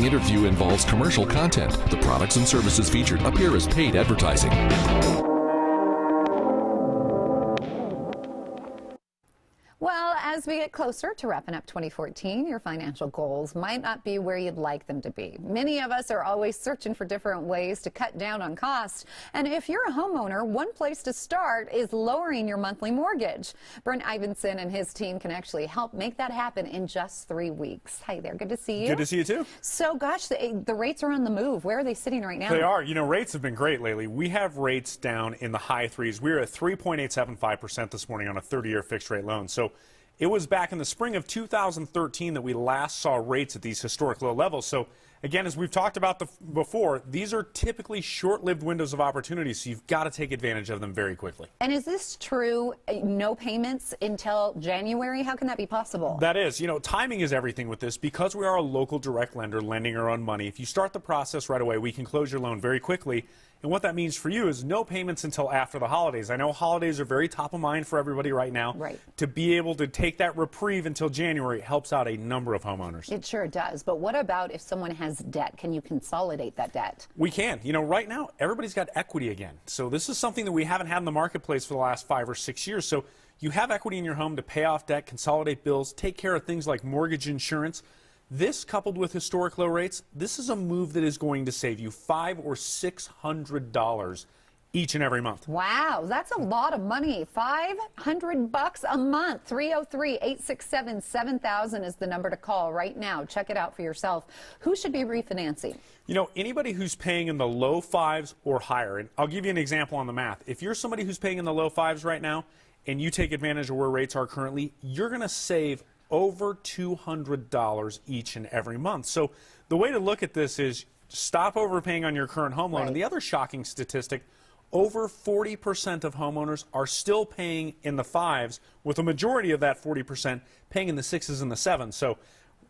following interview involves commercial content. The products and services featured appear as paid advertising. Well, as we get closer to wrapping up 2014, your financial goals might not be where you'd like them to be. Many of us are always searching for different ways to cut down on costs. And if you're a homeowner, one place to start is lowering your monthly mortgage. Brent Ivinson and his team can actually help make that happen in just 3 weeks. Hi there, good to see you. Good to see you too. So gosh, the rates are on the move. Where are they sitting right now? They are. You know, rates have been great lately. We have rates down in the high threes. We're at 3.875% this morning on a 30-year fixed rate loan. So it was back in the spring of 2013 that we last saw rates at these historic low levels. So again, as we've talked about before, these are typically short-lived windows of opportunity, so you've got to take advantage of them very quickly. And is this true, no payments until January? How can that be possible? That is. You know, timing is everything with this. Because we are a local direct lender lending our own money, if you start the process right away, we can close your loan very quickly. And what that means for you is no payments until after the holidays. I know holidays are very top of mind for everybody right now. Right. To be able to take that reprieve until January helps out a number of homeowners. It sure does. But what about if someone has debt? Can you consolidate that debt? We can. You know, right now, everybody's got equity again. So this is something that we haven't had in the marketplace for the last 5 or 6 years. So you have equity in your home to pay off debt, consolidate bills, take care of things like mortgage insurance. This, coupled with historic low rates, this is a move that is going to save you $500 or $600 each and every month. Wow, that's a lot of money. $500 a month. 303-867-7000 is the number to call right now. Check it out for yourself. Who should be refinancing? You know, anybody who's paying in the low fives or higher. And I'll give you an example on the math. If you're somebody who's paying in the low fives right now and you take advantage of where rates are currently, you're going to save over $200 each and every month. So the way to look at this is stop overpaying on your current home loan. Right. And the other shocking statistic, over 40% of homeowners are still paying in the fives, with a majority of that 40% paying in the sixes and the sevens. So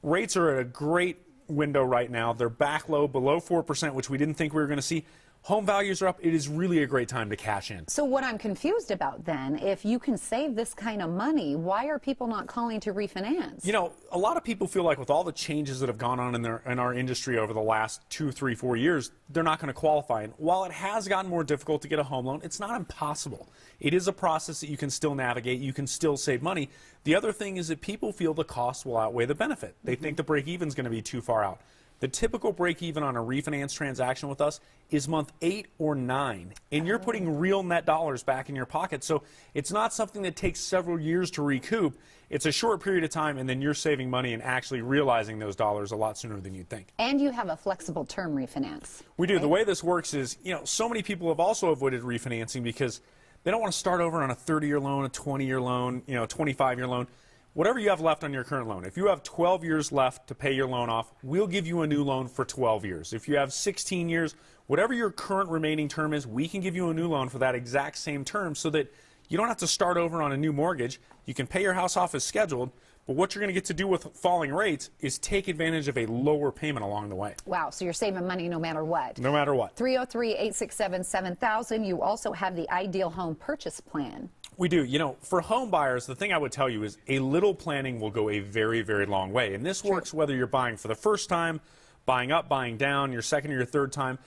rates are at a great window right now. They're back low, below 4%, which we didn't think we were going to see. Home values are up. It is really a great time to cash in. So what I'm confused about then, if you can save this kind of money, why are people not calling to refinance? You know, a lot of people feel like with all the changes that have gone on in our industry over the last 2, 3, 4 years, they're not going to qualify. And while it has gotten more difficult to get a home loan, it's not impossible. It is a process that you can still navigate. You can still save money. The other thing is that people feel the cost will outweigh the benefit. They think the break-even is going to be too far out. The typical break-even on a refinance transaction with us is month 8 or 9, and you're putting real net dollars back in your pocket. So it's not something that takes several years to recoup. It's a short period of time, and then you're saving money and actually realizing those dollars a lot sooner than you'd think. And you have a flexible term refinance. We do. Right? The way this works is, you know, so many people have also avoided refinancing because they don't want to start over on a 30-year loan, a 20-year loan, you know, a 25-year loan. Whatever you have left on your current loan, if you have 12 years left to pay your loan off, we'll give you a new loan for 12 years. If you have 16 years, whatever your current remaining term is, we can give you a new loan for that exact same term so that you don't have to start over on a new mortgage. You can pay your house off as scheduled, but what you're going to get to do with falling rates is take advantage of a lower payment along the way. Wow, so you're saving money no matter what. No matter what. 303-867-7000. You also have the Ideal Home Purchase Plan. We do. You know, for home buyers, the thing I would tell you is a little planning will go a very, very long way. And this works whether you're buying for the first time, buying up, buying down, your second or your third time.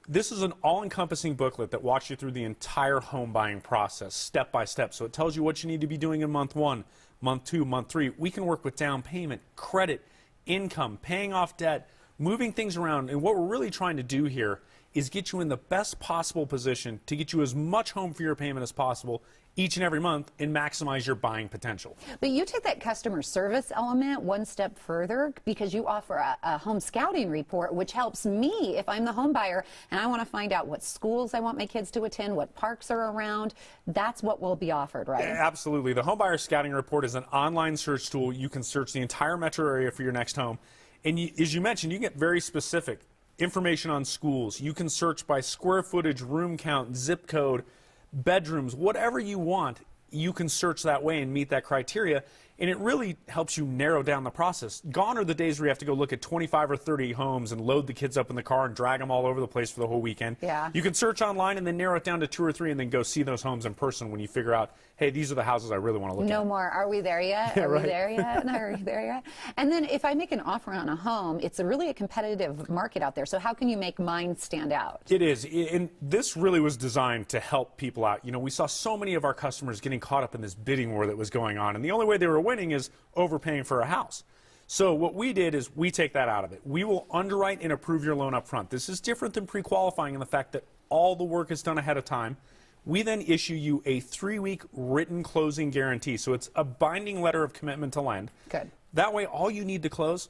This is an all-encompassing booklet that walks you through the entire home buying process, step by step. So it tells you what you need to be doing in month 1, month 2, month 3. We can work with down payment, credit, income, paying off debt, moving things around. And what we're really trying to do here is get you in the best possible position to get you as much home for your payment as possible each and every month and maximize your buying potential. But you take that customer service element one step further because you offer a home scouting report, which helps me if I'm the home buyer and I want to find out what schools I want my kids to attend, what parks are around. That's what will be offered, right? Absolutely. The Home Buyer Scouting Report is an online search tool. You can search the entire metro area for your next home. And as you mentioned, you get very specific information on schools. You can search by square footage, room count, zip code, bedrooms, whatever you want, you can search that way and meet that criteria. And it really helps you narrow down the process. Gone are the days where you have to go look at 25 or 30 homes and load the kids up in the car and drag them all over the place for the whole weekend. Yeah. You can search online and then narrow it down to 2 or 3 and then go see those homes in person when you figure out, hey, these are the houses I really want to look at. No more. Are we there yet? Yeah, Are right. we there yet? Are we there yet? And then if I make an offer on a home, it's really a competitive market out there. So how can you make mine stand out? It is. And this really was designed to help people out. You know, we saw so many of our customers getting caught up in this bidding war that was going on. And the only way they were winning is overpaying for a house. So what we did is we take that out of it. We will underwrite and approve your loan up front. This is different than pre-qualifying in the fact that all the work is done ahead of time. We then issue you a 3-week written closing guarantee. So it's a binding letter of commitment to lend. Good. That way, all you need to close,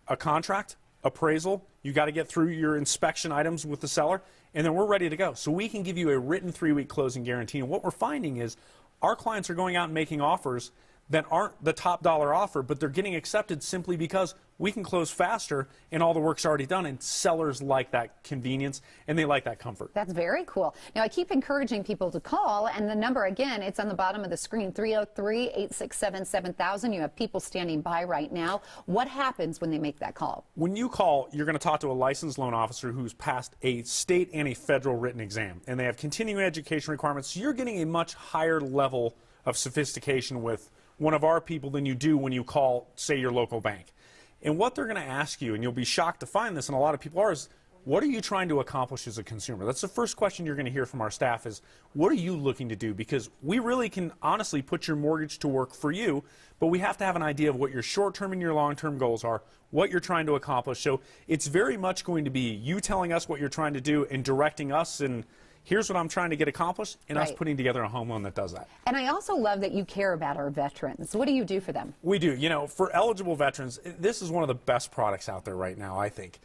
a contract, appraisal, you got to get through your inspection items with the seller, and then we're ready to go. So we can give you a written 3-week closing guarantee. And what we're finding is our clients are going out and making offers that aren't the top dollar offer, but they're getting accepted simply because we can close faster and all the work's already done, and sellers like that convenience and they like that comfort. That's very cool. Now, I keep encouraging people to call, and the number, again, it's on the bottom of the screen, 303-867-7000. You have people standing by right now. What happens when they make that call? When you call, you're going to talk to a licensed loan officer who's passed a state and a federal written exam, and they have continuing education requirements. So you're getting a much higher level of sophistication with one of our people than you do when you call, say, your local bank. And what they're going to ask you, and you'll be shocked to find this, and a lot of people are, is what are you trying to accomplish as a consumer? That's the first question you're going to hear from our staff is, what are you looking to do? Because we really can honestly put your mortgage to work for you, but we have to have an idea of what your short-term and your long-term goals are, what you're trying to accomplish. So it's very much going to be you telling us what you're trying to do and directing us, and here's what I'm trying to get accomplished, and us putting together a home loan that does that. And I also love that you care about our veterans. What do you do for them? We do. You know, for eligible veterans, this is one of the best products out there right now, I think.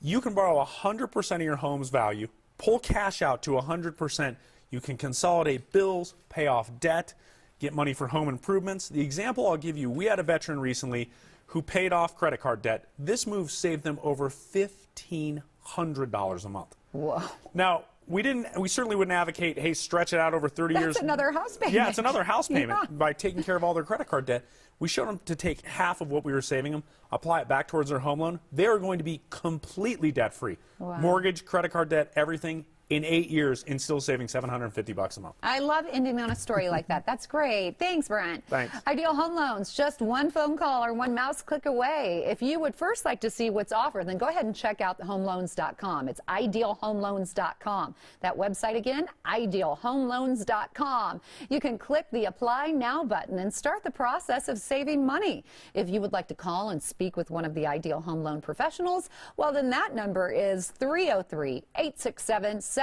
You can borrow 100% of your home's value, pull cash out to 100%. You can consolidate bills, pay off debt, get money for home improvements. The example I'll give you, we had a veteran recently who paid off credit card debt. This move saved them over $1,500 a month. Whoa. Now, we certainly wouldn't advocate, hey, stretch it out over 30 years. That's another house payment. Yeah, it's another house payment Yeah. by taking care of all their credit card debt. We showed them to take half of what we were saving them, apply it back towards their home loan. They are going to be completely debt-free. Wow. Mortgage, credit card debt, everything in 8 years and still saving $750 a month. I love ending on a story like that. That's great. Thanks, Brent. Thanks. Ideal Home Loans, just one phone call or one mouse click away. If you would first like to see what's offered, then go ahead and check out homeloans.com. It's idealhomeloans.com. That website again, idealhomeloans.com. You can click the Apply Now button and start the process of saving money. If you would like to call and speak with one of the Ideal Home Loan professionals, well, then that number is 303-867-7000.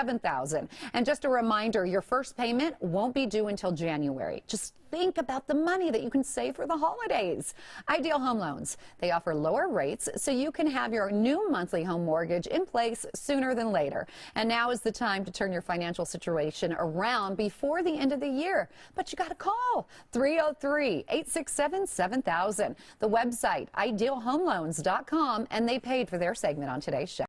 And just a reminder, your first payment won't be due until January. Just think about the money that you can save for the holidays. Ideal Home Loans. They offer lower rates so you can have your new monthly home mortgage in place sooner than later. And now is the time to turn your financial situation around before the end of the year. But you got to call 303-867-7000. The website, idealhomeloans.com, and they paid for their segment on today's show.